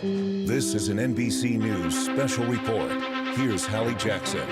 This is an NBC News special report. Here's Hallie Jackson.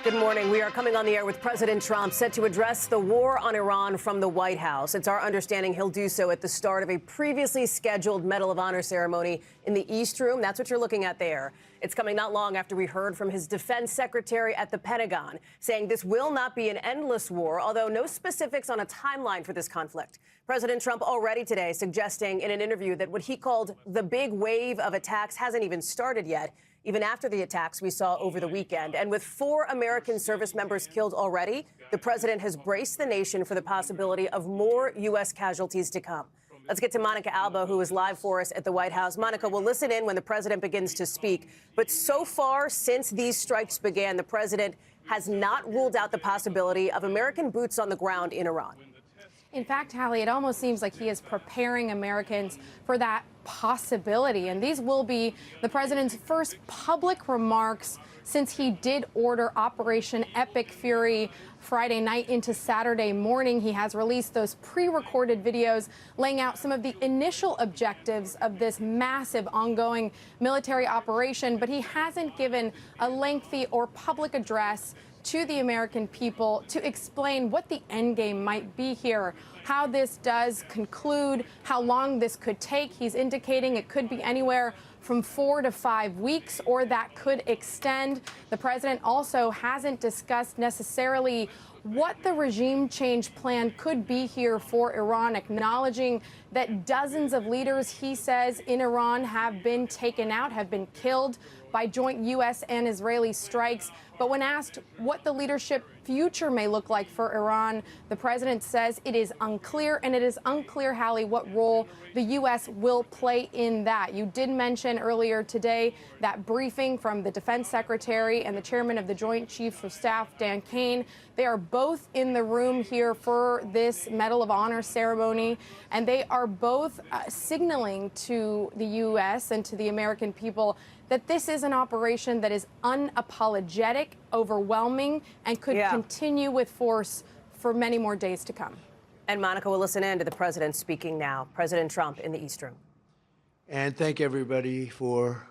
Good morning. We are coming on the air with President Trump set to address the war on Iran from the White House. It's our understanding he'll do so at the start of a previously scheduled Medal of Honor ceremony in the East Room. That's what you're looking at there. It's coming not long after we heard from his defense secretary at the Pentagon, saying this will not be an endless war, although no specifics on a timeline for this conflict. President Trump already today suggesting in an interview that what he called the big wave of attacks hasn't even started yet, even after the attacks we saw over the weekend. And with 4 American service members killed already, the president has braced the nation for the possibility of more U.S. casualties to come. Let's get to Monica Alba, who is live for us at the White House. Monica, we'll listen in when the president begins to speak. But so far, since these strikes began, the president has not ruled out the possibility of American boots on the ground in Iran. In fact, Hallie, it almost seems like he is preparing Americans for that possibility. And these will be the president's first public remarks since he did order Operation Epic Fury Friday night into Saturday morning. He has released those pre-recorded videos laying out some of the initial objectives of this massive ongoing military operation, but he hasn't given a lengthy or public address to the American people to explain what the end game might be here, how this does conclude, how long this could take. He's indicating it could be anywhere from 4 to 5 weeks, or that could extend. The president also hasn't discussed necessarily what the regime change plan could be here for Iran, acknowledging that dozens of leaders, he says, in Iran have been taken out, have been killed by joint U.S. and Israeli strikes. But when asked what the leadership future may look like for Iran, the president says it is unclear, and it is unclear, Hallie, what role the U.S. will play in that. You did mention earlier today that briefing from the defense secretary and the chairman of the Joint Chiefs of Staff, Dan Kane. They are both in the room here for this Medal of Honor ceremony, and they are both signaling to the U.S. and to the American people that this is an operation that is unapologetic, overwhelming, and could continue with force for many more days to come. And Monica will listen in to the president speaking now. President Trump in the East Room. And thank everybody for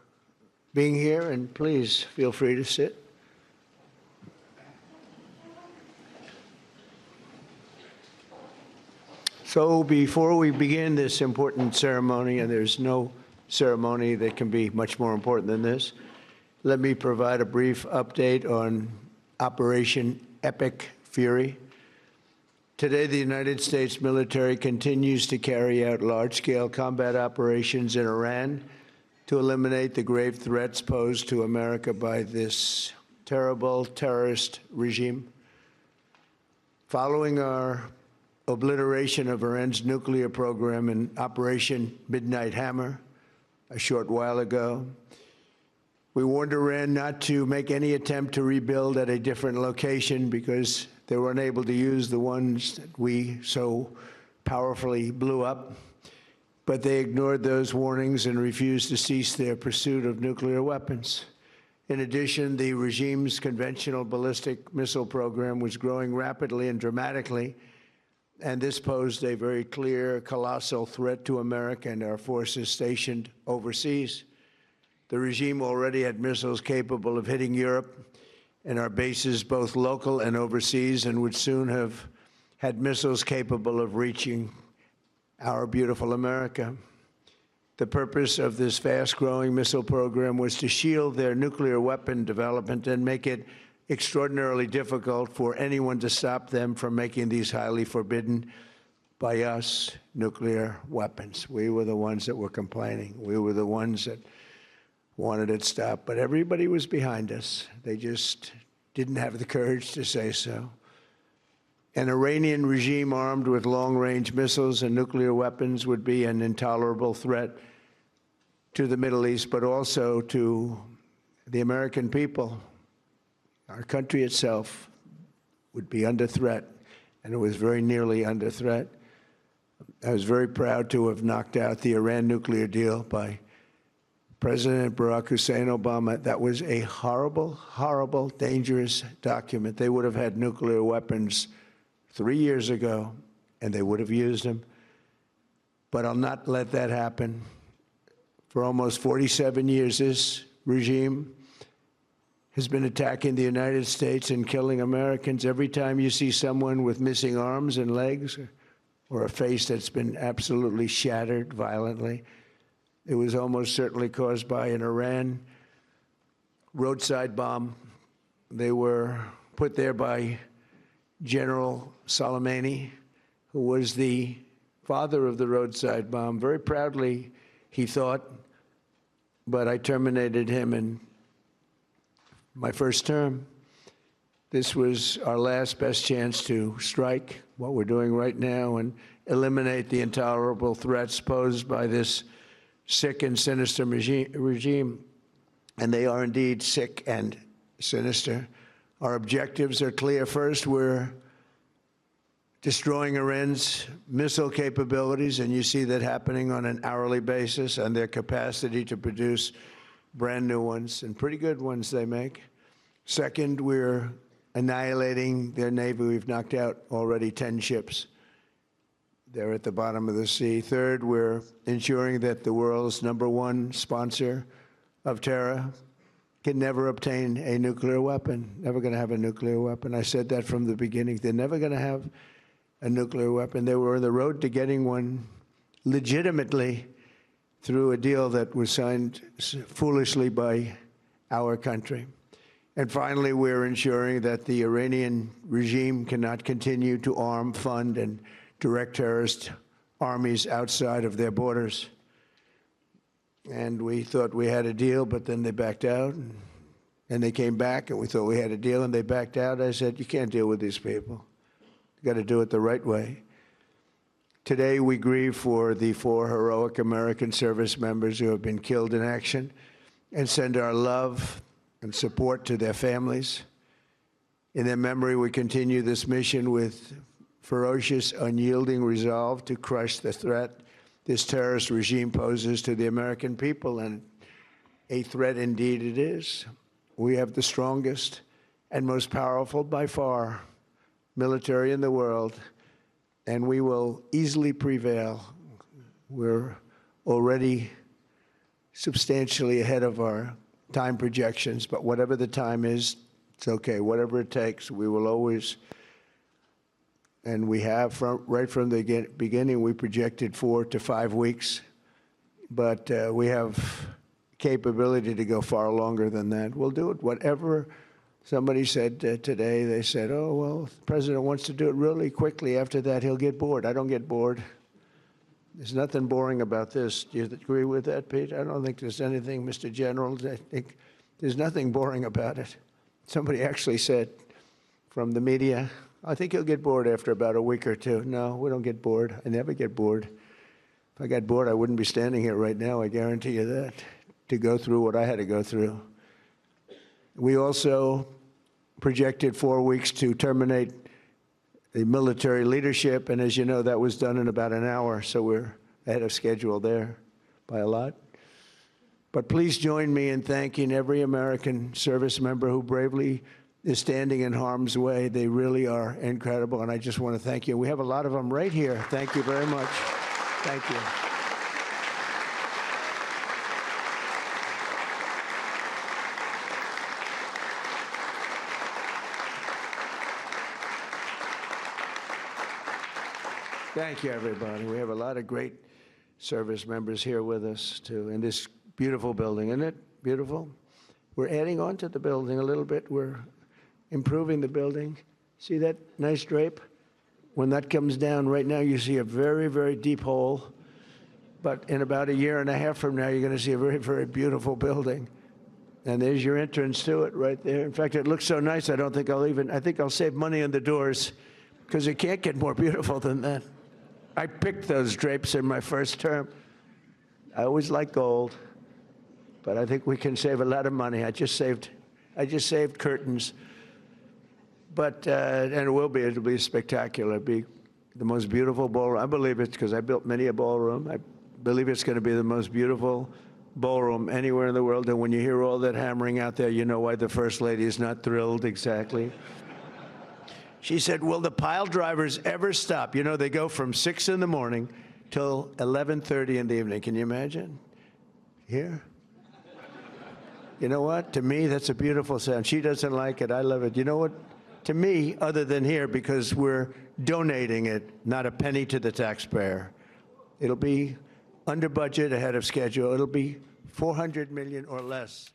being here, and please feel free to sit. So before we begin this important ceremony, and there's no ceremony that can be much more important than this, let me provide a brief update on Operation Epic Fury. Today, the United States military continues to carry out large-scale combat operations in Iran to eliminate the grave threats posed to America by this terrible terrorist regime. Following our obliteration of Iran's nuclear program in Operation Midnight Hammer a short while ago, we warned Iran not to make any attempt to rebuild at a different location because they were unable to use the ones that we so powerfully blew up. But they ignored those warnings and refused to cease their pursuit of nuclear weapons. In addition, the regime's conventional ballistic missile program was growing rapidly and dramatically, and this posed a very clear, colossal threat to America and our forces stationed overseas. The regime already had missiles capable of hitting Europe and our bases, both local and overseas, and would soon have had missiles capable of reaching our beautiful America. The purpose of this fast-growing missile program was to shield their nuclear weapon development and make it extraordinarily difficult for anyone to stop them from making these highly forbidden by us nuclear weapons. We were the ones that were complaining. We were the ones that wanted it stopped, but everybody was behind us. They just didn't have the courage to say so. An Iranian regime armed with long-range missiles and nuclear weapons would be an intolerable threat to the Middle East, but also to the American people. Our country itself would be under threat, and it was very nearly under threat. I was very proud to have knocked out the Iran nuclear deal by President Barack Hussein Obama. That was a horrible, horrible, dangerous document. They would have had nuclear weapons 3 years ago, and they would have used them. but I'll not let that happen. For almost 47 years, this regime has been attacking the United States and killing Americans. Every time you see someone with missing arms and legs or a face that's been absolutely shattered violently, it was almost certainly caused by an Iran roadside bomb. They were put there by General Soleimani, who was the father of the roadside bomb. Very proudly, he thought, but I terminated him in my first term. This was our last best chance to strike what we're doing right now and eliminate the intolerable threats posed by this sick and sinister regime. And they are indeed sick and sinister. Our objectives are clear. First, we're destroying Iran's missile capabilities, and you see that happening on an hourly basis, and their capacity to produce brand new ones, and pretty good ones they make. Second, we're annihilating their Navy. We've knocked out already 10 ships. They're at the bottom of the sea. Third, we're ensuring that the world's #1 sponsor of terror can never obtain a nuclear weapon, never going to have a nuclear weapon. I said that from the beginning. They're never going to have a nuclear weapon. They were on the road to getting one legitimately through a deal that was signed foolishly by our country. And finally, we're ensuring that the Iranian regime cannot continue to arm, fund, and direct terrorist armies outside of their borders. And we thought we had a deal, but then they backed out. And they came back, and we thought we had a deal, and they backed out. I said, you can't deal with these people. You got to do it the right way. Today, we grieve for the 4 heroic American service members who have been killed in action and send our love and support to their families. In their memory, we continue this mission with ferocious, unyielding resolve to crush the threat this terrorist regime poses to the American people, and a threat indeed it is. We have the strongest and most powerful, by far, military in the world, and we will easily prevail. We're already substantially ahead of our time projections, but whatever the time is, it's okay. Whatever it takes, we will always. And we have, right from the beginning, we projected 4 to 5 weeks, but we have capability to go far longer than that. We'll do it. Whatever somebody said today, they said, oh, well, the president wants to do it really quickly. After that, he'll get bored. I don't get bored. There's nothing boring about this. Do you agree with that, Pete? I don't think there's anything, Mr. General. I think there's nothing boring about it. Somebody actually said from the media, I think he'll get bored after about a week or two. No, we don't get bored. I never get bored. If I got bored, I wouldn't be standing here right now, I guarantee you that, to go through what I had to go through. We also projected 4 weeks to terminate the military leadership, and as you know, that was done in about an hour, so we're ahead of schedule there by a lot. But please join me in thanking every American service member who bravely is standing in harm's way. They really are incredible, and I just want to thank you. We have a lot of them right here. Thank you very much. Thank you. Thank you, everybody. We have a lot of great service members here with us, too, in this beautiful building. Isn't it beautiful? We're adding on to the building a little bit. We're improving the building. See that nice drape? When that comes down right now, you see a very, very deep hole. But in about a year and a half from now, you're going to see a very, very beautiful building. And there's your entrance to it right there. In fact, it looks so nice, I think I'll save money on the doors, because it can't get more beautiful than that. I picked those drapes in my first term. I always like gold, but I think we can save a lot of money. I just saved curtains. But, and it'll be spectacular. It'll be the most beautiful ballroom. I believe it because I built many a ballroom. I believe it's going to be the most beautiful ballroom anywhere in the world. And when you hear all that hammering out there, you know why the First Lady is not thrilled exactly. She said, will the pile drivers ever stop? You know, they go from 6 in the morning till 11:30 in the evening. Can you imagine? Here? You know what? To me, that's a beautiful sound. She doesn't like it. I love it. You know what? To me, other than here, because we're donating it, not a penny to the taxpayer. It'll be under budget, ahead of schedule. It'll be $400 million or less.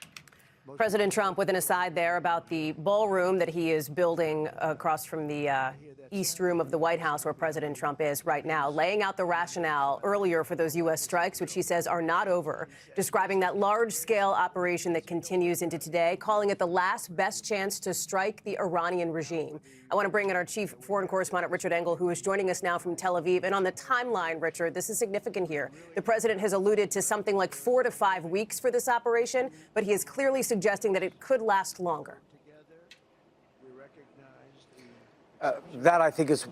President Trump with an aside there about the ballroom that he is building across from the East Room of the White House, where President Trump is right now, laying out the rationale earlier for those U.S. strikes, which he says are not over, describing that large-scale operation that continues into today, calling it the last best chance to strike the Iranian regime. I want to bring in our chief foreign correspondent, Richard Engel, who is joining us now from Tel Aviv. And on the timeline, Richard, this is significant here. The president has alluded to something like 4 to 5 weeks for this operation, but he is clearly suggesting that it could last longer. That, I think, is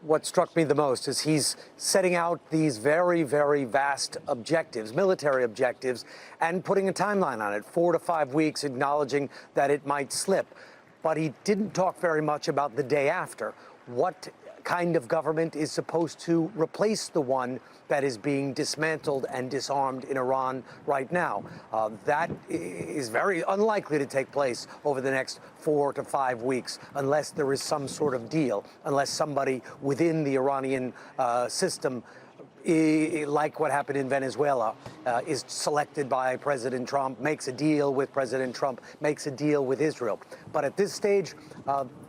what struck me the most, is he's setting out these very, very vast objectives, military objectives, and putting a timeline on it, 4 to 5 weeks, acknowledging that it might slip. But he didn't talk very much about the day after. What kind of government is supposed to replace the one that is being dismantled and disarmed in Iran right now? That is very unlikely to take place over the next 4 to 5 weeks unless there is some sort of deal, unless somebody within the Iranian system, like what happened in Venezuela, is selected by President Trump, makes a deal with President Trump, makes a deal with Israel. But at this stage,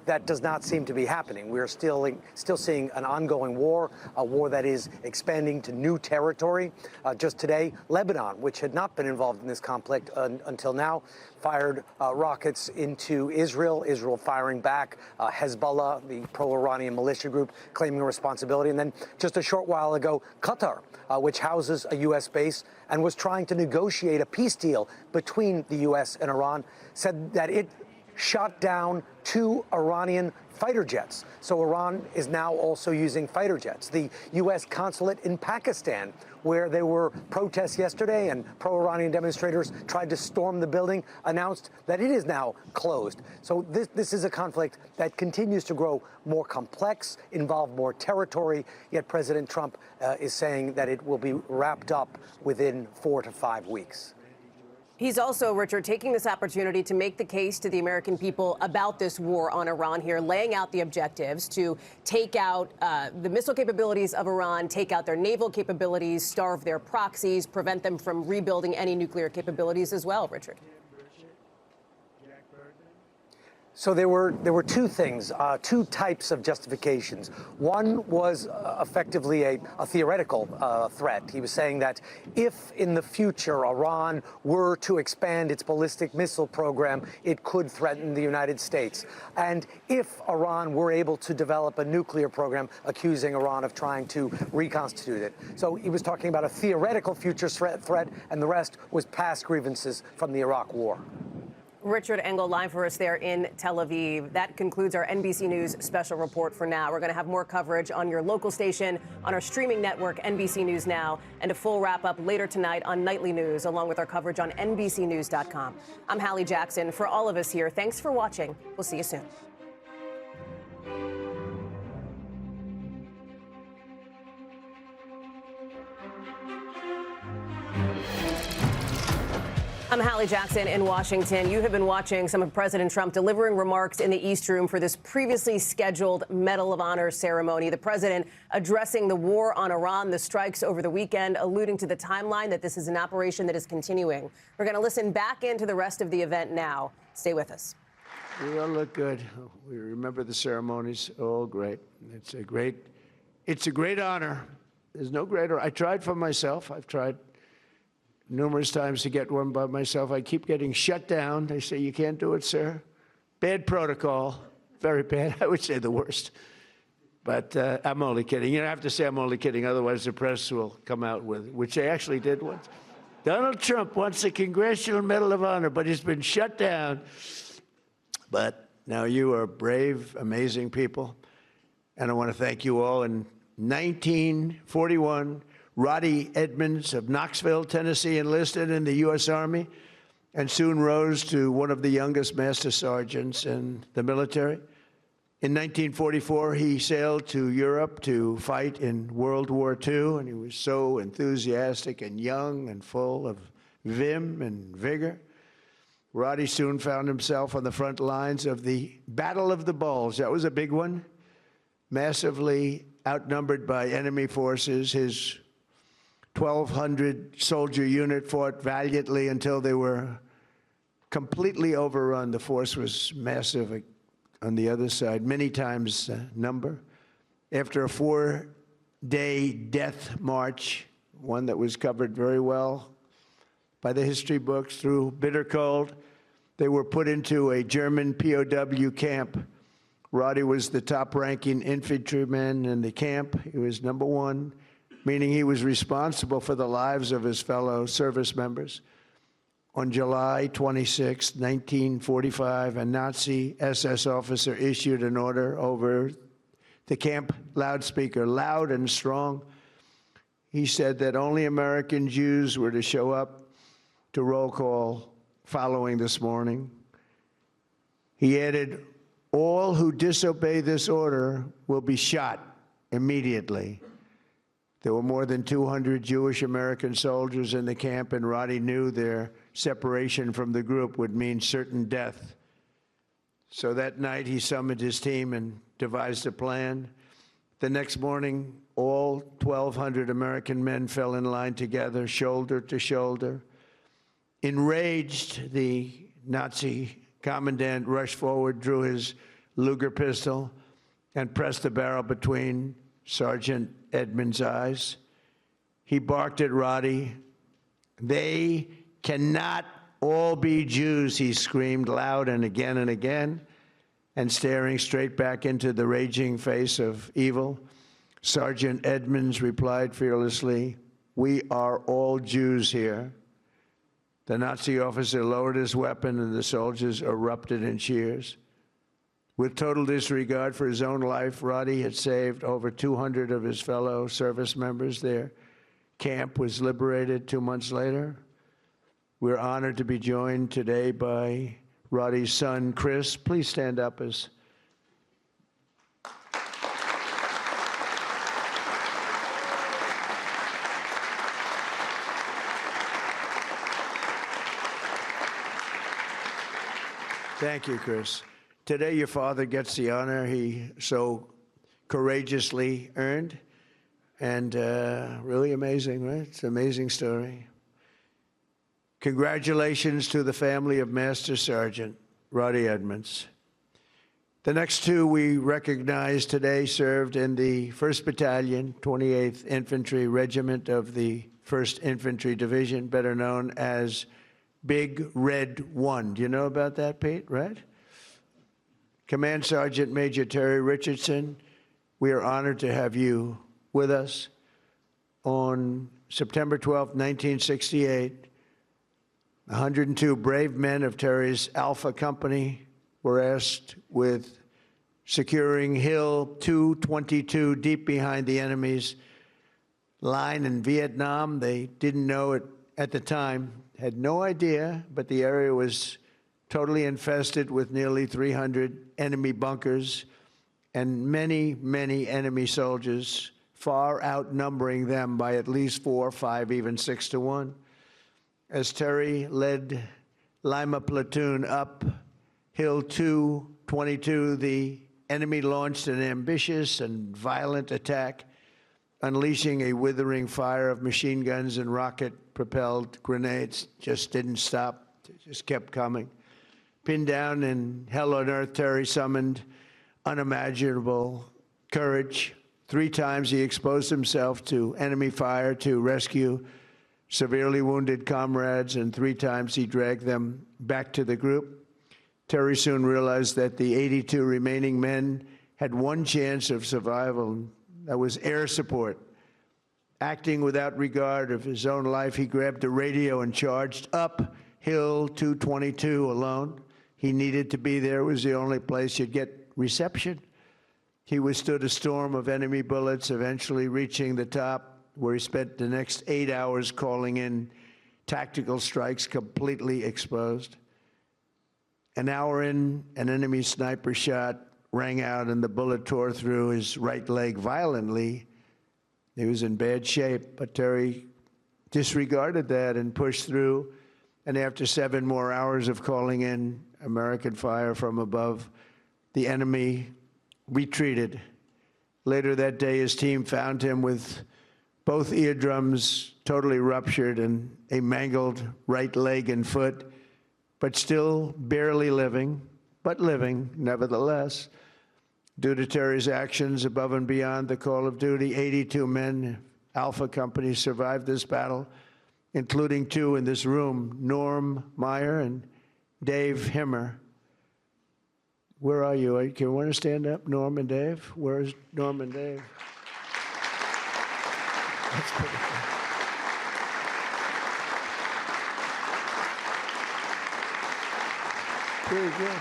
that does not seem to be happening. We're still seeing an ongoing war, a war that is expanding to new territory. Just today, Lebanon, which had not been involved in this conflict until now, fired rockets into Israel, Israel firing back, Hezbollah, the pro-Iranian militia group, claiming responsibility. And then just a short while ago, Qatar, which houses a U.S. base and was trying to negotiate a peace deal between the U.S. and Iran, said that it shot down 2 Iranian fighter jets. So Iran is now also using fighter jets. The U.S. consulate in Pakistan, where there were protests yesterday and pro-Iranian demonstrators tried to storm the building, announced that it is now closed. So this is a conflict that continues to grow more complex, involve more territory, yet President Trump is saying that it will be wrapped up within 4 to 5 weeks. He's also, Richard, taking this opportunity to make the case to the American people about this war on Iran here, laying out the objectives to take out the missile capabilities of Iran, take out their naval capabilities, starve their proxies, prevent them from rebuilding any nuclear capabilities as well, Richard. So there were 2 things, 2 types of justifications. One was effectively a theoretical threat. He was saying that if in the future Iran were to expand its ballistic missile program, it could threaten the United States. And if Iran were able to develop a nuclear program, accusing Iran of trying to reconstitute it. So he was talking about a theoretical future threat, and the rest was past grievances from the Iraq War. Richard Engel live for us there in Tel Aviv. That concludes our NBC News special report for now. We're going to have more coverage on your local station, on our streaming network, NBC News Now, and a full wrap-up later tonight on Nightly News, along with our coverage on NBCnews.com. I'm Hallie Jackson. For all of us here, thanks for watching. We'll see you soon. I'm Hallie Jackson in Washington. You have been watching some of President Trump delivering remarks in the East Room for this previously scheduled Medal of Honor ceremony. The president addressing the war on Iran, the strikes over the weekend, alluding to the timeline that this is an operation that is continuing. We're going to listen back into the rest of the event now. Stay with us. We all look good. We remember the ceremonies. Oh, great. It's a great honor. There's no greater. I tried for myself. I've tried numerous times to get one by myself. I keep getting shut down. They say, you can't do it, sir. Bad protocol. Very bad. I would say the worst. But I'm only kidding. You don't have to say I'm only kidding. Otherwise, the press will come out with it, which they actually did once. Donald Trump wants a Congressional Medal of Honor, but he's been shut down. But now you are brave, amazing people. And I want to thank you all. In 1941, Roddy Edmonds of Knoxville, Tennessee, enlisted in the U.S. Army and soon rose to one of the youngest master sergeants in the military. In 1944, he sailed to Europe to fight in World War II, and he was so enthusiastic and young and full of vim and vigor. Roddy soon found himself on the front lines of the Battle of the Bulge. That was a big one, massively outnumbered by enemy forces. His 1,200 soldier unit fought valiantly until they were completely overrun. The force was massive on the other side, many times number. After a 4-day death march, one that was covered very well by the history books, through bitter cold, they were put into a German POW camp. Roddy was the top-ranking infantryman in the camp. He was number one, meaning he was responsible for the lives of his fellow service members. On July 26, 1945, a Nazi SS officer issued an order over the camp loudspeaker, loud and strong. He said that only American Jews were to show up to roll call following this morning. He added, "All who disobey this order will be shot immediately." There were more than 200 Jewish American soldiers in the camp, and Roddy knew their separation from the group would mean certain death. So that night, he summoned his team and devised a plan. The next morning, all 1,200 American men fell in line together, shoulder to shoulder. Enraged, the Nazi commandant rushed forward, drew his Luger pistol, and pressed the barrel between Sergeant Edmonds' eyes. He barked at Roddy. "They cannot all be Jews," he screamed loud and again, and staring straight back into the raging face of evil. Sergeant Edmonds replied fearlessly, "We are all Jews here." The Nazi officer lowered his weapon, and the soldiers erupted in cheers. With total disregard for his own life, Roddy had saved over 200 of his fellow service members. Their camp was liberated 2 months later. We're honored to be joined today by Roddy's son, Chris. Please stand up as Thank you, Chris. Today, your father gets the honor he so courageously earned, and really amazing, right? It's an amazing story. Congratulations to the family of Master Sergeant Roddy Edmonds. The next two we recognize today served in the 1st Battalion, 28th Infantry Regiment of the 1st Infantry Division, better known as Big Red 1. Do you know about that, Pete, right? Command Sergeant Major Terry Richardson, we are honored to have you with us. On September 12, 1968, 102 brave men of Terry's Alpha Company were asked with securing Hill 222 deep behind the enemy's line in Vietnam. They didn't know it at the time, had no idea, but the area was totally infested with nearly 300 enemy bunkers and many, many enemy soldiers, far outnumbering them by at least 4, 5, even 6 to 1. As Terry led Lima platoon up Hill 222, the enemy launched an ambitious and violent attack, unleashing a withering fire of machine guns and rocket-propelled grenades. Just didn't stop, just kept coming. Pinned down in hell on earth, Terry summoned unimaginable courage. 3 times he exposed himself to enemy fire to rescue severely wounded comrades, and 3 times he dragged them back to the group. Terry soon realized that the 82 remaining men had one chance of survival. That was air support. Acting without regard of his own life, he grabbed a radio and charged up Hill 222 alone. He needed to be there. It was the only place you'd get reception. He withstood a storm of enemy bullets, eventually reaching the top, where he spent the next 8 hours calling in tactical strikes, completely exposed. An hour in, an enemy sniper shot rang out and the bullet tore through his right leg violently. He was in bad shape, but Terry disregarded that and pushed through. And after 7 more hours of calling in American fire from above, the enemy retreated. Later that day, his team found him with both eardrums totally ruptured and a mangled right leg and foot, but still barely living, but living nevertheless. Due to Terry's actions above and beyond the call of duty, 82 men, Alpha Company, survived this battle, including 2 in this room, Norm Meyer and Dave Himmer. Where are you? Can you want to stand up, Norm and Dave? Where's Norm and Dave? That's pretty cool. Pretty good.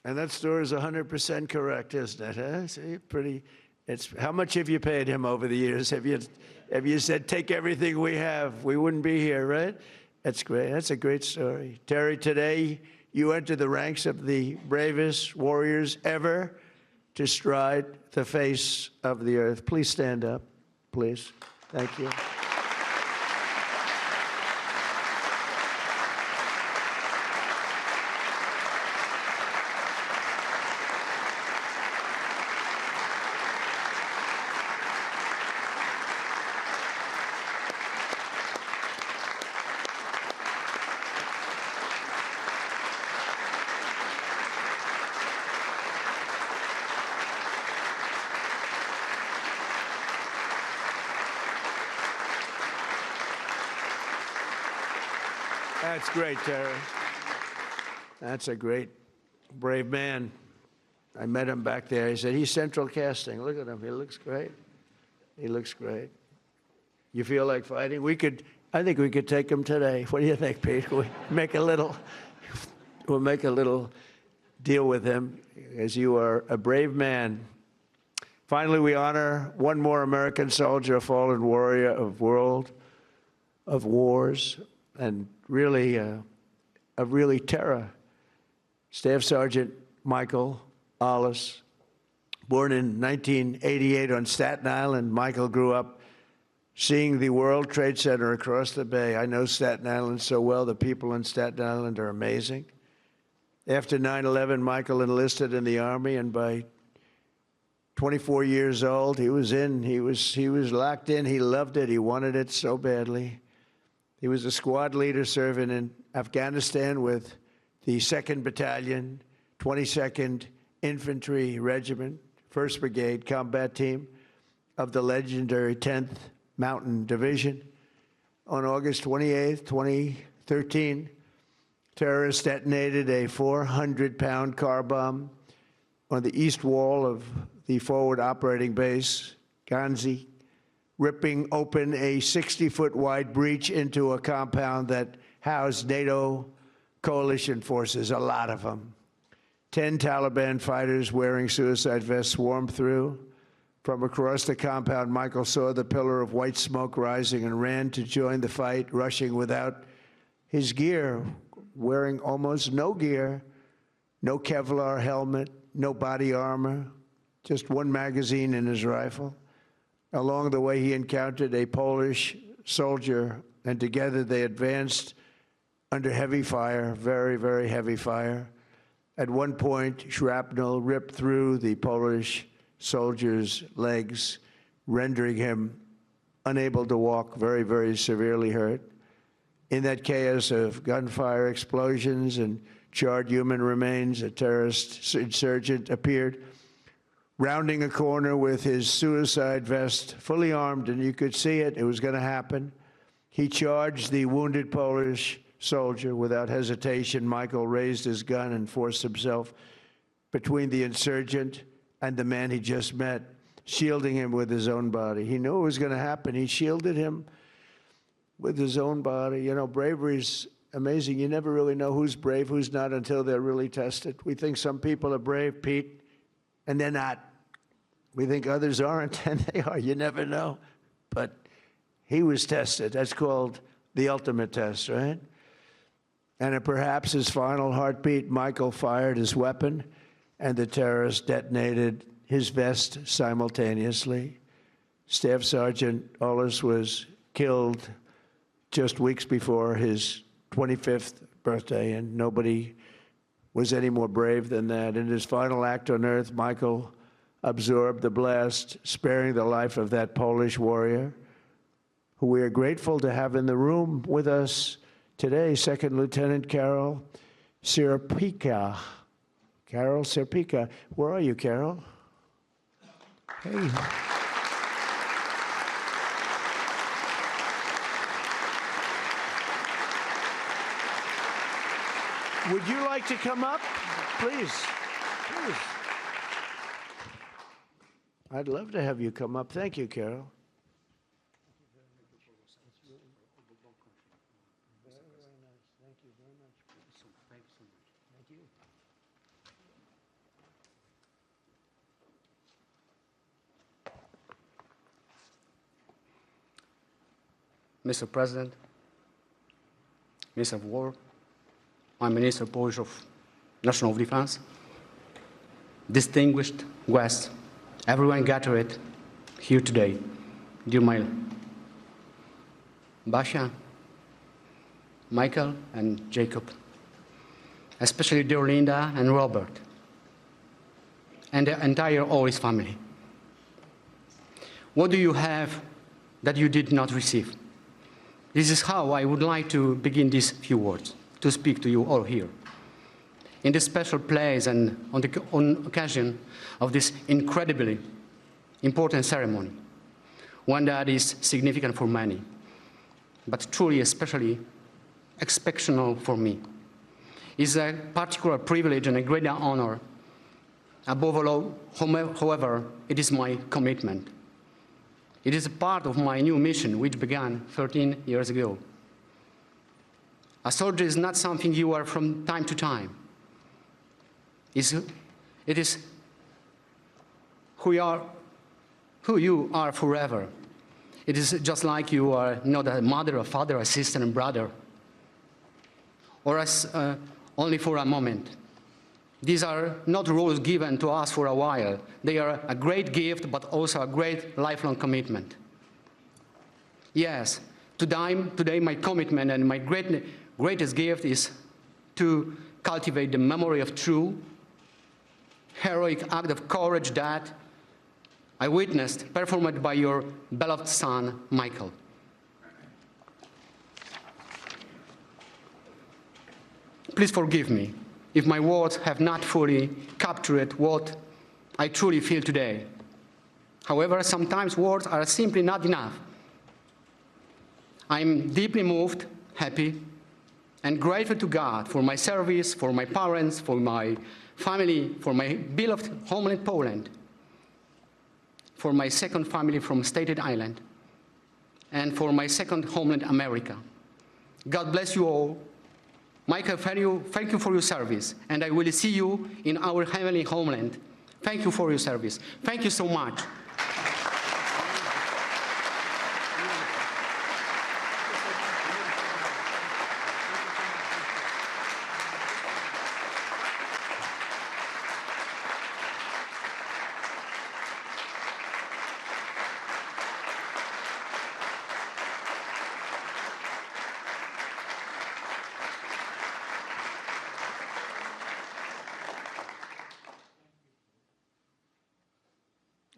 And that story is 100% correct, isn't it? Huh? See, pretty. It's how much have you paid him over the years? Have you said take everything we have? We wouldn't be here, right? That's great. That's a great story, Terry. Today you enter the ranks of the bravest warriors ever to stride the face of the earth. Please stand up, please. Thank you. That's great, Terry. That's a great, brave man. I met him back there. He said, he's central casting. Look at him. He looks great. He looks great. You feel like fighting? I think we could take him today. What do you think, Pete? We'll make a little deal with him, as you are a brave man. Finally, we honor one more American soldier, a fallen warrior of world of wars, and really terror. Staff Sergeant Michael Ollis, born in 1988 on Staten Island. Michael grew up seeing the World Trade Center across the bay. I know Staten Island so well. The people in Staten Island are amazing. After 9/11, Michael enlisted in the Army, and by 24 years old, he was locked in. He loved it. He wanted it so badly. He was a squad leader serving in Afghanistan with the 2nd Battalion, 22nd Infantry Regiment, 1st Brigade Combat Team of the legendary 10th Mountain Division. On August 28, 2013, terrorists detonated a 400-pound car bomb on the east wall of the forward operating base, Ganzi, ripping open a 60-foot wide breach into a compound that housed NATO coalition forces, a lot of them. 10 Taliban fighters wearing suicide vests swarmed through. From across the compound, Michael saw the pillar of white smoke rising and ran to join the fight, rushing without his gear, wearing almost no gear, no Kevlar helmet, no body armor, just one magazine in his rifle. Along the way, he encountered a Polish soldier, and together they advanced under heavy fire, very, very heavy fire. At one point, shrapnel ripped through the Polish soldier's legs, rendering him unable to walk, very, very severely hurt. In that chaos of gunfire, explosions, and charred human remains, a terrorist insurgent appeared, rounding a corner with his suicide vest, fully armed, and you could see it. It was going to happen. He charged the wounded Polish soldier without hesitation. Michael raised his gun and forced himself between the insurgent and the man he just met, shielding him with his own body. He knew it was going to happen. He shielded him with his own body. You know, bravery's amazing. You never really know who's brave, who's not, until they're really tested. We think some people are brave, Pete, and they're not. We think others aren't, and they are. You never know. But he was tested. That's called the ultimate test, right? And at perhaps his final heartbeat, Michael fired his weapon, and the terrorist detonated his vest simultaneously. Staff Sergeant Ullis was killed just weeks before his 25th birthday, and nobody was any more brave than that. In his final act on earth, Michael absorbed the blast, sparing the life of that Polish warrior, who we are grateful to have in the room with us today, Second Lieutenant Carol Sierpika. Carol Sierpika. Where are you, Carol? Hey. Would you like to come up? Please. Please. I'd love to have you come up. Thank you, Carol. Mr. President, Minister of War, my Minister Polish of National Defense, distinguished guests, everyone gathered here today, dear my Basia, Michael, and Jacob, especially dear Linda and Robert, and the entire Ullis family. What do you have that you did not receive? This is how I would like to begin these few words, to speak to you all here. In this special place and on occasion of this incredibly important ceremony, one that is significant for many, but truly especially exceptional for me, is a particular privilege and a great honor. Above all, however, it is my commitment. It is a part of my new mission, which began 13 years ago. A soldier is not something you are from time to time. It is who you are forever. It is just like you are not a mother, a father, a sister, and brother, or as only for a moment. These are not roles given to us for a while. They are a great gift, but also a great lifelong commitment. Yes, today my commitment and my greatest gift is to cultivate the memory of true, heroic act of courage that I witnessed performed by your beloved son, Michael. Please forgive me if my words have not fully captured what I truly feel today. However, sometimes words are simply not enough. I'm deeply moved, happy, and grateful to God for my service, for my parents, for my family, for my beloved homeland Poland, for my second family from Staten Island, and for my second homeland America. God bless you all. Michael, thank you for your service, and I will see you in our heavenly homeland. Thank you for your service. Thank you so much.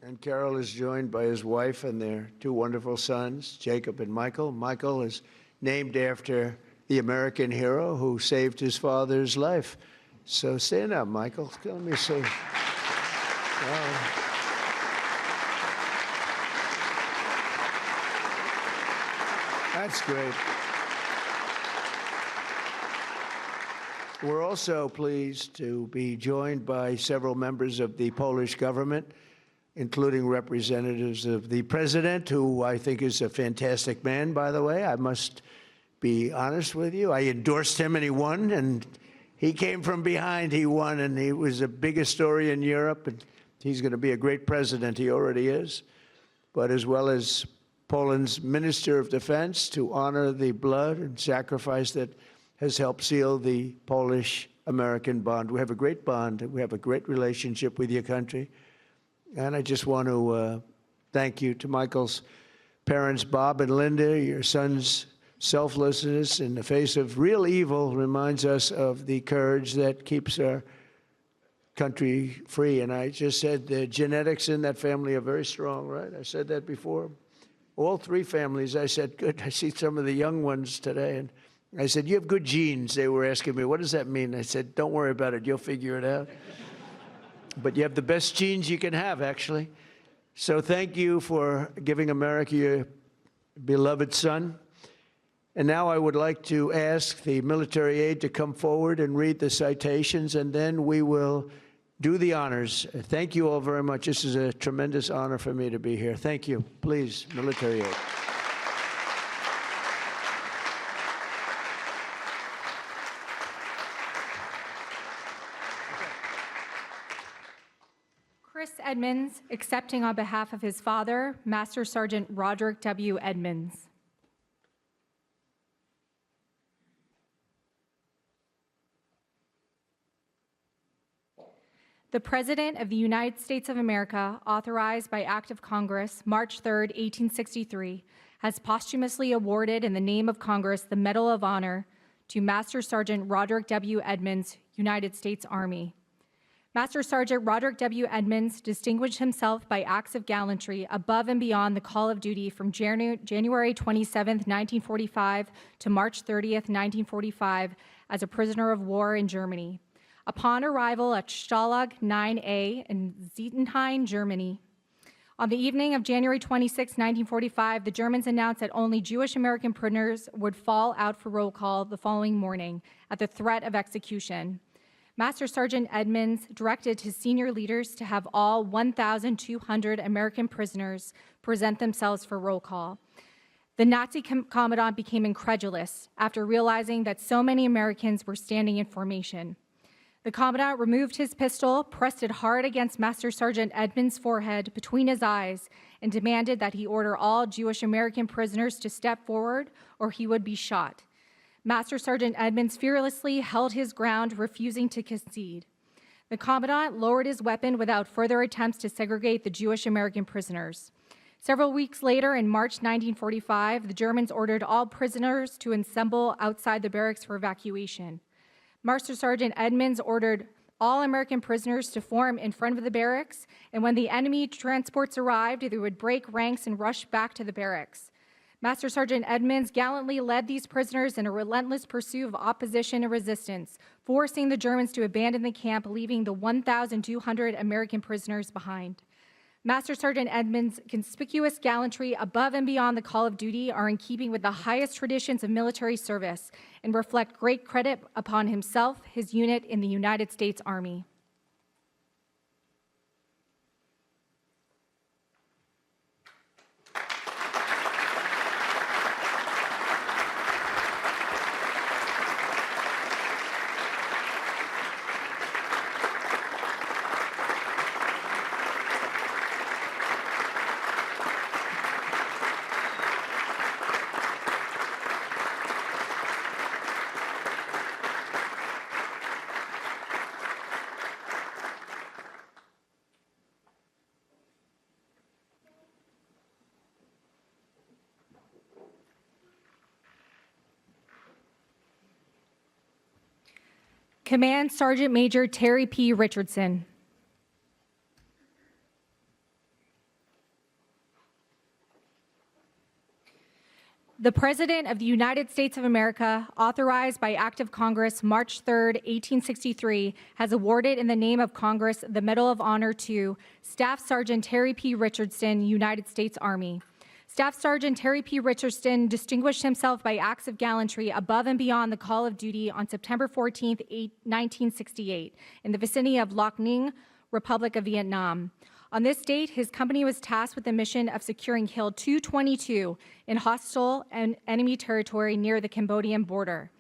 And Carol is joined by his wife and their two wonderful sons, Jacob and Michael. Michael is named after the American hero who saved his father's life. So stand up, Michael. Let me see. Wow. That's great. We're also pleased to be joined by several members of the Polish government, including representatives of the president, who I think is a fantastic man, by the way. I must be honest with you. I endorsed him and he won, and he came from behind, he won, and he was the biggest story in Europe, and he's going to be a great president. He already is. But as well as Poland's Minister of Defense, to honor the blood and sacrifice that has helped seal the Polish-American bond. We have a great bond. We have a great relationship with your country. And I just want to thank you to Michael's parents, Bob and Linda. Your son's selflessness in the face of real evil reminds us of the courage that keeps our country free. And I just said the genetics in that family are very strong, right? I said that before. All three families, I said, good. I see some of the young ones today. And I said, you have good genes. They were asking me, what does that mean? I said, don't worry about it. You'll figure it out. But you have the best genes you can have, actually. So thank you for giving America your beloved son. And now I would like to ask the military aide to come forward and read the citations, and then we will do the honors. Thank you all very much. This is a tremendous honor for me to be here. Thank you. Please, military aide. Chris Edmonds, accepting on behalf of his father, Master Sergeant Roderick W. Edmonds. The President of the United States of America, authorized by Act of Congress, March 3, 1863, has posthumously awarded in the name of Congress the Medal of Honor to Master Sergeant Roderick W. Edmonds, United States Army. Master Sergeant Roderick W. Edmonds distinguished himself by acts of gallantry above and beyond the call of duty from January 27, 1945 to March 30, 1945 as a prisoner of war in Germany. Upon arrival at Stalag 9A in Zietenhain, Germany, on the evening of January 26, 1945, the Germans announced that only Jewish American prisoners would fall out for roll call the following morning at the threat of execution. Master Sergeant Edmonds directed his senior leaders to have all 1,200 American prisoners present themselves for roll call. The Nazi commandant became incredulous after realizing that so many Americans were standing in formation. The commandant removed his pistol, pressed it hard against Master Sergeant Edmonds' forehead between his eyes, and demanded that he order all Jewish American prisoners to step forward or he would be shot. Master Sergeant Edmonds fearlessly held his ground, refusing to concede. The commandant lowered his weapon without further attempts to segregate the Jewish American prisoners. Several weeks later, in March 1945, the Germans ordered all prisoners to assemble outside the barracks for evacuation. Master Sergeant Edmonds ordered all American prisoners to form in front of the barracks, and when the enemy transports arrived, they would break ranks and rush back to the barracks. Master Sergeant Edmonds gallantly led these prisoners in a relentless pursuit of opposition and resistance, forcing the Germans to abandon the camp, leaving the 1,200 American prisoners behind. Master Sergeant Edmonds' conspicuous gallantry above and beyond the call of duty are in keeping with the highest traditions of military service and reflect great credit upon himself, his unit in the United States Army. Command Sergeant Major Terry P. Richardson. The President of the United States of America, authorized by Act of Congress, March 3, 1863, has awarded in the name of Congress the Medal of Honor to Staff Sergeant Terry P. Richardson, United States Army. Staff Sergeant Terry P. Richardson distinguished himself by acts of gallantry above and beyond the call of duty on September 14, 1968, in the vicinity of Loc Ninh, Republic of Vietnam. On this date, his company was tasked with the mission of securing Hill 222 in hostile and enemy territory near the Cambodian border.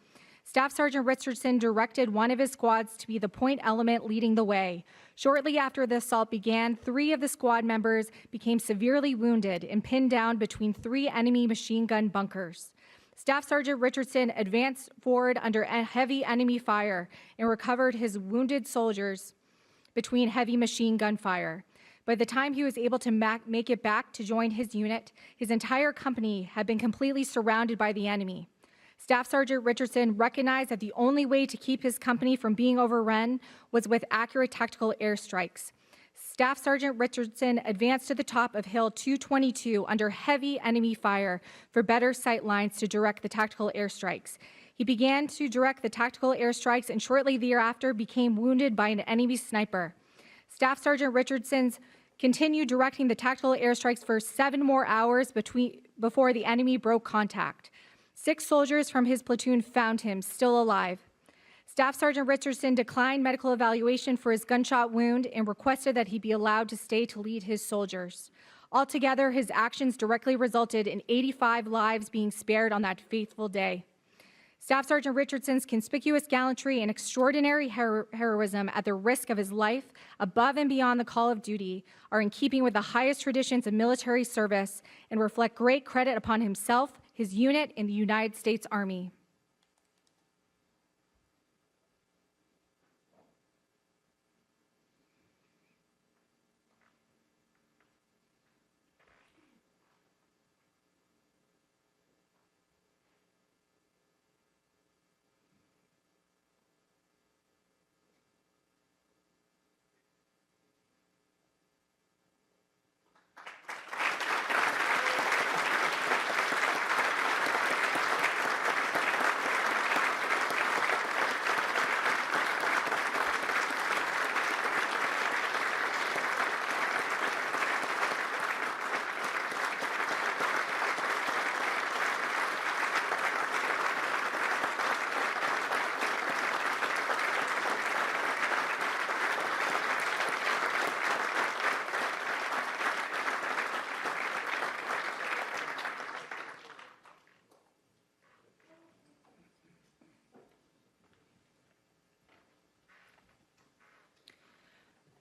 Staff Sergeant Richardson directed one of his squads to be the point element leading the way. Shortly after the assault began, 3 of the squad members became severely wounded and pinned down between 3 enemy machine gun bunkers. Staff Sergeant Richardson advanced forward under heavy enemy fire and recovered his wounded soldiers between heavy machine gun fire. By the time he was able to make it back to join his unit, his entire company had been completely surrounded by the enemy. Staff Sergeant Richardson recognized that the only way to keep his company from being overrun was with accurate tactical airstrikes. Staff Sergeant Richardson advanced to the top of Hill 222 under heavy enemy fire for better sight lines to direct the tactical airstrikes. He began to direct the tactical airstrikes and shortly thereafter became wounded by an enemy sniper. Staff Sergeant Richardson continued directing the tactical airstrikes for 7 more hours before the enemy broke contact. 6 soldiers from his platoon found him still alive. Staff Sergeant Richardson declined medical evaluation for his gunshot wound and requested that he be allowed to stay to lead his soldiers. Altogether, his actions directly resulted in 85 lives being spared on that fateful day. Staff Sergeant Richardson's conspicuous gallantry and extraordinary heroism at the risk of his life, above and beyond the call of duty, are in keeping with the highest traditions of military service and reflect great credit upon himself, his unit, and the United States Army.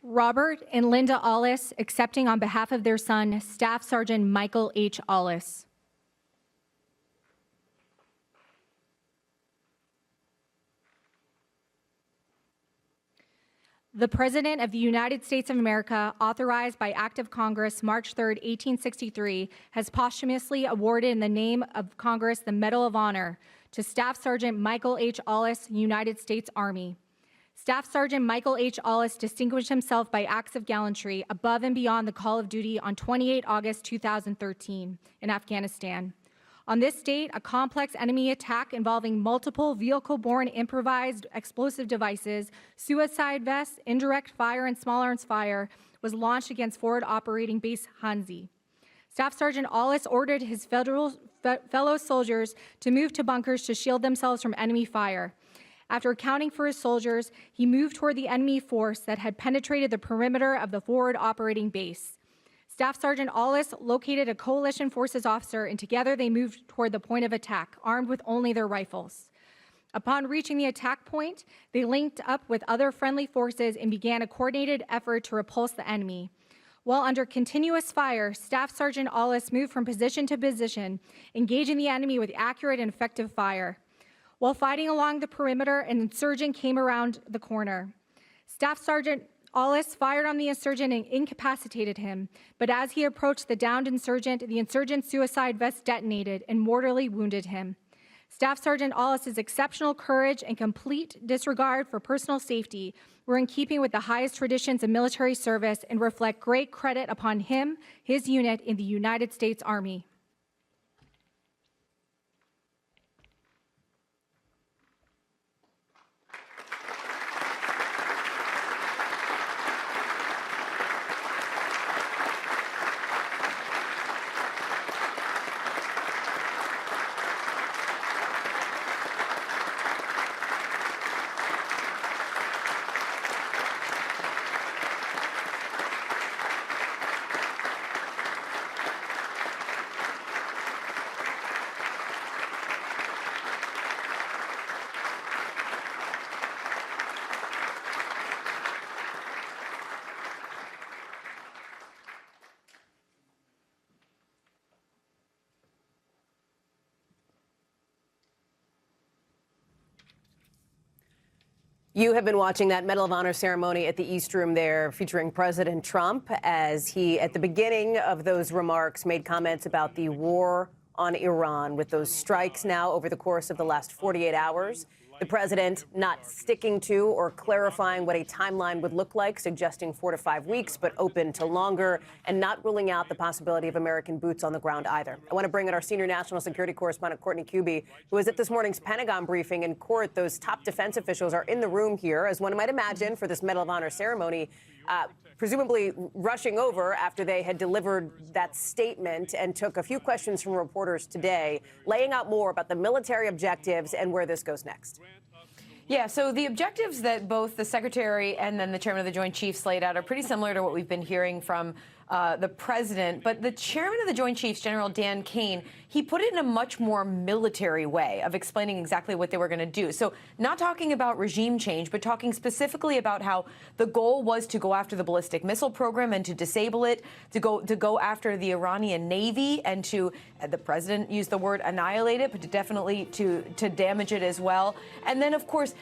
Robert and Linda Ollis accepting on behalf of their son, Staff Sergeant Michael H. Ollis. The President of the United States of America, authorized by Act of Congress March 3, 1863, has posthumously awarded in the name of Congress the Medal of Honor to Staff Sergeant Michael H. Ollis, United States Army. Staff Sergeant Michael H. Ollis distinguished himself by acts of gallantry above and beyond the call of duty on 28 August 2013 in Afghanistan. On this date, a complex enemy attack involving multiple vehicle-borne improvised explosive devices, suicide vests, indirect fire, and small arms fire was launched against Forward Operating Base Hanzi. Staff Sergeant Ollis ordered his fellow soldiers to move to bunkers to shield themselves from enemy fire. After accounting for his soldiers, he moved toward the enemy force that had penetrated the perimeter of the forward operating base. Staff Sergeant Ollis located a coalition forces officer, and together they moved toward the point of attack, armed with only their rifles. Upon reaching the attack point, they linked up with other friendly forces and began a coordinated effort to repulse the enemy. While under continuous fire, Staff Sergeant Ollis moved from position to position, engaging the enemy with accurate and effective fire. While fighting along the perimeter, an insurgent came around the corner. Staff Sergeant Ollis fired on the insurgent and incapacitated him, but as he approached the downed insurgent, the insurgent's suicide vest detonated and mortally wounded him. Staff Sergeant Ollis's exceptional courage and complete disregard for personal safety were in keeping with the highest traditions of military service and reflect great credit upon him, his unit, in the United States Army. You have been watching that Medal of Honor ceremony at the East Room there, featuring President Trump, as he, at the beginning of those remarks, made comments about the war on Iran, with those strikes now over the course of the last 48 hours. The president not sticking to or clarifying what a timeline would look like, suggesting 4 to 5 weeks, but open to longer, and not ruling out the possibility of American boots on the ground either. I want to bring in our senior national security correspondent, Courtney Kube, who was at this morning's Pentagon briefing in court. Those top defense officials are in the room here, as one might imagine, for this Medal of Honor ceremony, presumably rushing over after they had delivered that statement, and took a few questions from reporters today, laying out more about the military objectives and where this goes next. Yeah, so the objectives that both the Secretary and then the Chairman of the Joint Chiefs laid out are pretty similar to what we've been hearing from the President. But the Chairman of the Joint Chiefs, General Dan Kane, he put it in a much more military way of explaining exactly what they were going to do. So not talking about regime change, but talking specifically about how the goal was to go after the ballistic missile program and to disable it, to go after the Iranian Navy, and to, the President used the word annihilate it, but definitely to damage it as well. And then, of course,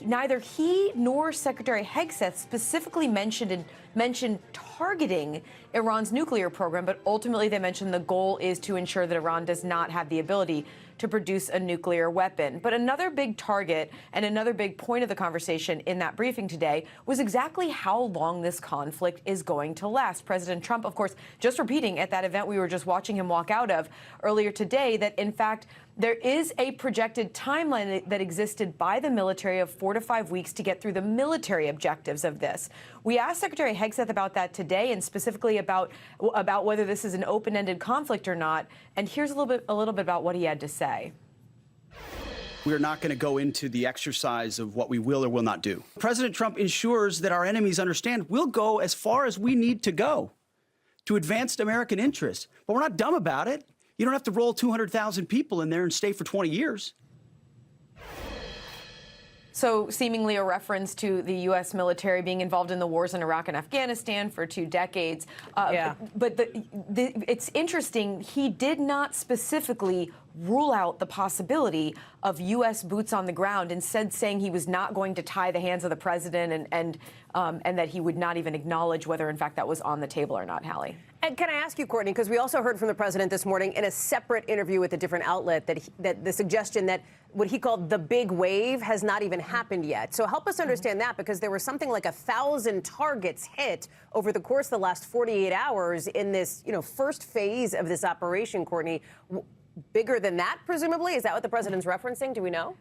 neither he nor Secretary Hegseth specifically mentioned targeting Iran's nuclear program, but ultimately they mentioned the goal is to ensure that Iran does not have the ability to produce a nuclear weapon. But another big target and another big point of the conversation in that briefing today was exactly how long this conflict is going to last. President Trump, of course, just repeating at that event we were just watching him walk out of earlier today that, in fact, there is a projected timeline that existed by the military of 4 to 5 weeks to get through the military objectives of this. We asked Secretary Hegseth about that today, and specifically about whether this is an open-ended conflict or not. And here's a little bit about what he had to say. We're not going to go into the exercise of what we will or will not do. President Trump ensures that our enemies understand we'll go as far as we need to go to advance American interests. But we're not dumb about it. You don't have to roll 200,000 people in there and stay for 20 years. So seemingly a reference to the U.S. military being involved in the wars in Iraq and Afghanistan for 2 decades. But it's interesting, he did not specifically rule out the possibility of U.S. boots on the ground, instead saying he was not going to tie the hands of the president and that he would not even acknowledge whether, in fact, that was on the table or not, Hallie. And can I ask you, Courtney, because we also heard from the president this morning in a separate interview with a different outlet that the suggestion that what he called the big wave has not even happened yet. So help us understand that, because there were something like 1,000 targets hit over the course of the last 48 hours in this, first phase of this operation, Courtney. Bigger than that, presumably? Is that what the president's referencing? Do we know?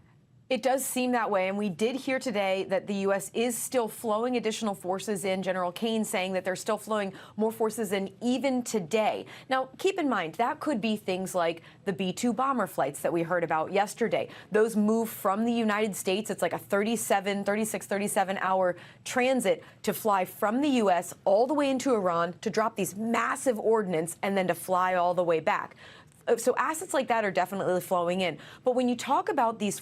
It does seem that way, and we did hear today that the U.S. is still flowing additional forces in. General Kane saying that they're still flowing more forces in even today. Now, keep in mind, that could be things like the B-2 bomber flights that we heard about yesterday. Those move from the United States. It's like a 37-hour transit to fly from the U.S. all the way into Iran to drop these massive ordnance and then to fly all the way back. So assets like that are definitely flowing in. But when you talk about these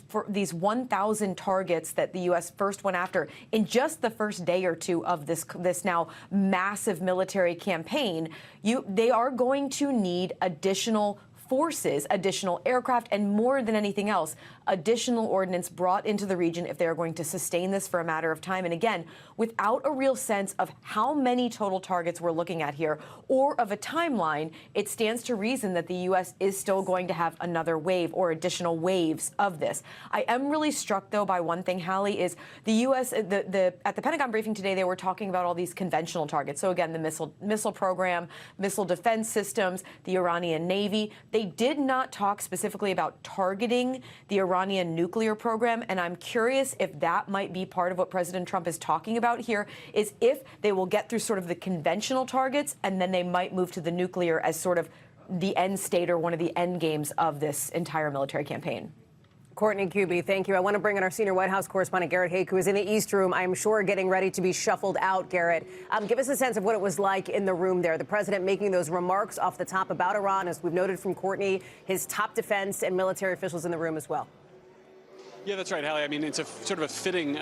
1,000 targets that the U.S. first went after in just the first day or two of this now massive military campaign, they are going to need additional forces, additional aircraft, and more than anything else, additional ordnance brought into the region if they are going to sustain this for a matter of time. And again, without a real sense of how many total targets we're looking at here or of a timeline, it stands to reason that the U.S. is still going to have another wave or additional waves of this. I am really struck, though, by one thing, Hallie, is the U.S. At the Pentagon briefing today, they were talking about all these conventional targets. So again, the missile program, missile defense systems, the Iranian Navy. They did not talk specifically about targeting the Iranian nuclear program, and I'm curious if that might be part of what President Trump is talking about here, is if they will get through sort of the conventional targets and then they might move to the nuclear as sort of the end state or one of the end games of this entire military campaign. Courtney Kube, thank you. I want to bring in our senior White House correspondent, Garrett Haake, who is in the East Room, I'm sure getting ready to be shuffled out. Garrett, give us a sense of what it was like in the room there. The president making those remarks off the top about Iran, as we've noted from Courtney, his top defense and military officials in the room as well. Yeah, that's right, Hallie. I mean, it's a sort of a fitting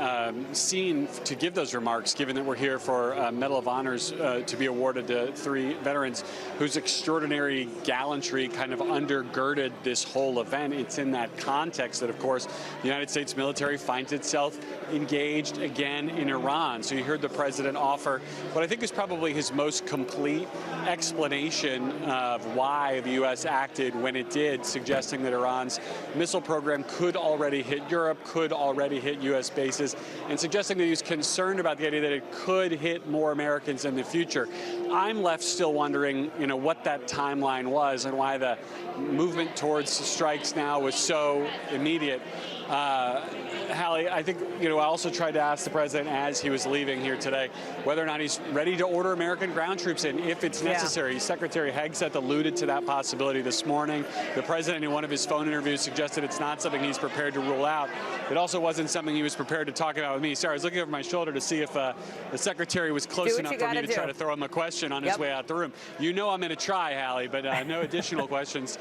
scene to give those remarks, given that we're here for Medal of Honors to be awarded to 3 veterans whose extraordinary gallantry kind of undergirded this whole event. It's in that context that, of course, the United States military finds itself engaged again in Iran. So you heard the president offer what I think is probably his most complete explanation of why the U.S. acted when it did, suggesting that Iran's missile program could already hit Europe, could already hit U.S. bases, and suggesting that he was concerned about the idea that it could hit more Americans in the future. I'm left still wondering, what that timeline was and why the movement towards strikes now was so immediate. Hallie, I think, I also tried to ask the president as he was leaving here today whether or not he's ready to order American ground troops in if it's necessary. Yeah. Secretary Hegseth alluded to that possibility this morning. The president, in one of his phone interviews, suggested it's not something he's prepared to rule out. It also wasn't something he was prepared to talk about with me. Sorry, I was looking over my shoulder to see if the secretary was close enough for me to try to throw him a question on his way out the room. I'm going to try, Hallie, but no additional questions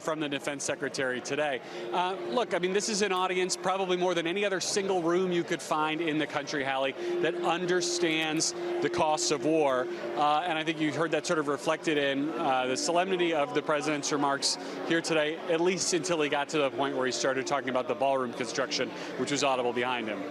from the defense secretary today. Look, I mean, this is an audience probably more than any other single room you could find in the country, Hallie, that understands the costs of war. And I think you heard that sort of reflected in the solemnity of the president's remarks here today, at least until he got to the point where he started talking about the ballroom construction, which was audible behind him.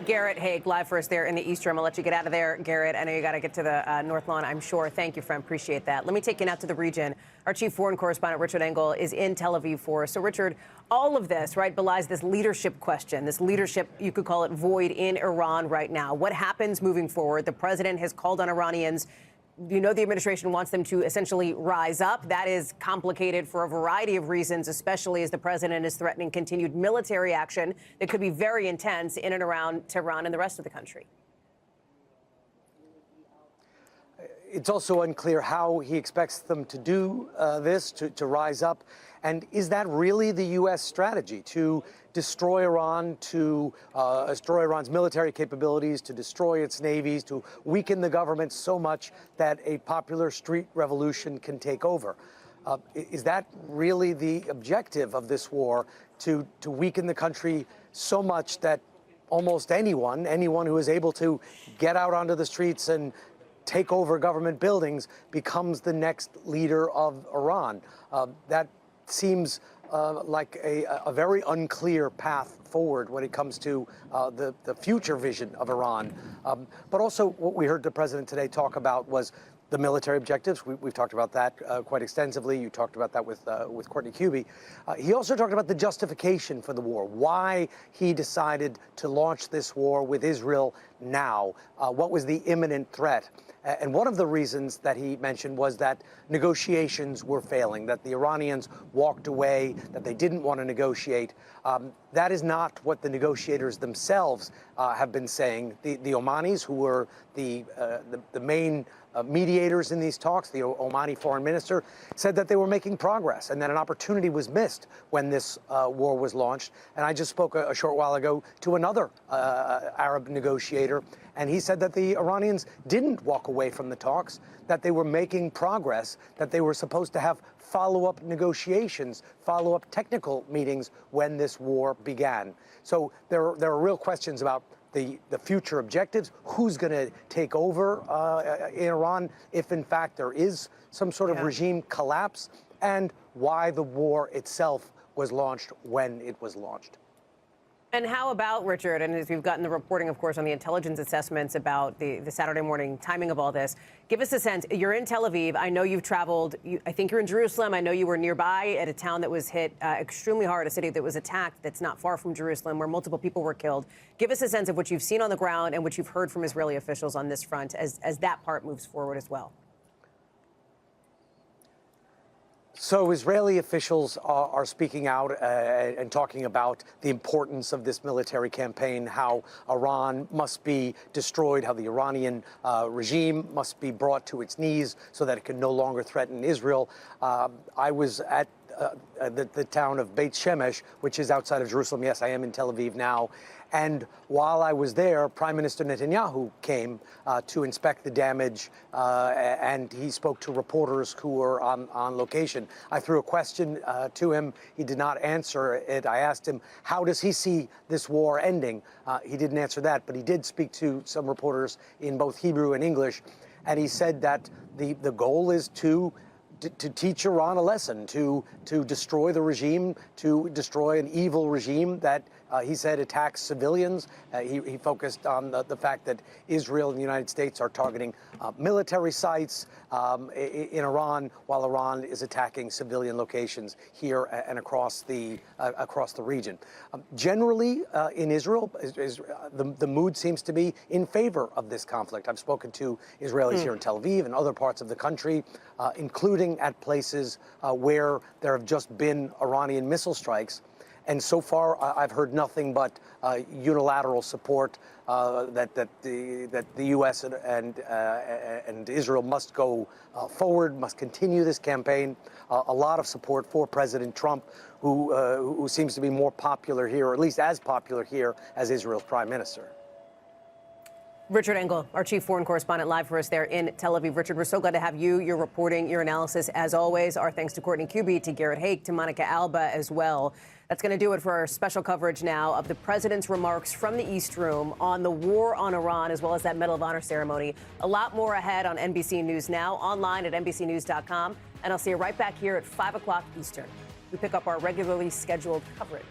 Garrett Haig, live for us there in the East Room. I'll let you get out of there, Garrett. I know you got to get to the North Lawn, I'm sure. Thank you, friend. Appreciate that. Let me take you now to the region. Our chief foreign correspondent, Richard Engel, is in Tel Aviv for us. So, Richard, all of this, right, belies this leadership question, this leadership, you could call it, void in Iran right now. What happens moving forward? The president has called on Iranians. The administration wants them to essentially rise up. That is complicated for a variety of reasons, especially as the president is threatening continued military action that could be very intense in and around Tehran and the rest of the country. It's also unclear how he expects them to do this, to rise up. And is that really the U.S. strategy, to destroy Iran, to destroy Iran's military capabilities, to destroy its navies, to weaken the government so much that a popular street revolution can take over? Is that really the objective of this war, to weaken the country so much that almost anyone who is able to get out onto the streets and take over government buildings becomes the next leader of Iran? That seems like a very unclear path forward when it comes to the future vision of Iran. But also what we heard the president today talk about was the military objectives. We've talked about that quite extensively. You talked about that with Courtney Kube. He also talked about the justification for the war, why he decided to launch this war with Israel now. What was the imminent threat? And one of the reasons that he mentioned was that negotiations were failing, that the Iranians walked away, that they didn't want to negotiate. That is not what the negotiators themselves have been saying. The Omanis, who were the main mediators in these talks, the Omani foreign minister, said that they were making progress and that an opportunity was missed when this war was launched. And I just spoke a short while ago to another Arab negotiator, and he said that the Iranians didn't walk away from the talks, that they were making progress, that they were supposed to have follow-up negotiations, follow-up technical meetings when this war began. So there are real questions about the future objectives, who's going to take over in Iran if, in fact, there is some sort of regime collapse, and why the war itself was launched when it was launched. And how about, Richard, and as we've gotten the reporting, of course, on the intelligence assessments about the Saturday morning timing of all this, give us a sense. You're in Tel Aviv. I know you've traveled. I think you're in Jerusalem. I know you were nearby at a town that was hit extremely hard, a city that was attacked that's not far from Jerusalem, where multiple people were killed. Give us a sense of what you've seen on the ground and what you've heard from Israeli officials on this front as that part moves forward as well. So Israeli officials are speaking out and talking about the importance of this military campaign, how Iran must be destroyed, how the Iranian regime must be brought to its knees so that it can no longer threaten Israel. I was at the town of Beit Shemesh, which is outside of Jerusalem. Yes, I am in Tel Aviv now. And while I was there, Prime Minister Netanyahu came to inspect the damage, and he spoke to reporters who were on location. I threw a question to him. He did not answer it. I asked him, how does he see this war ending? He didn't answer that, but he did speak to some reporters in both Hebrew and English, and he said that the goal is to teach Iran a lesson, to destroy the regime, to destroy an evil regime that he said attacks civilians. He focused on the fact that Israel and the United States are targeting military sites in Iran, while Iran is attacking civilian locations here and across the region. Generally, in Israel, the mood seems to be in favor of this conflict. I've spoken to Israelis here in Tel Aviv and other parts of the country, including at places where there have just been Iranian missile strikes. And so far, I've heard nothing but unilateral support that the U.S. and Israel must go forward, must continue this campaign. A lot of support for President Trump, who seems to be more popular here, or at least as popular here as Israel's prime minister. Richard Engel, our chief foreign correspondent, live for us there in Tel Aviv. Richard, we're so glad to have you, your reporting, your analysis, as always. Our thanks to Courtney Kuby, to Garrett Haake, to Monica Alba as well. That's going to do it for our special coverage now of the president's remarks from the East Room on the war on Iran, as well as that Medal of Honor ceremony. A lot more ahead on NBC News Now, online at NBCnews.com. And I'll see you right back here at 5 o'clock Eastern. We pick up our regularly scheduled coverage.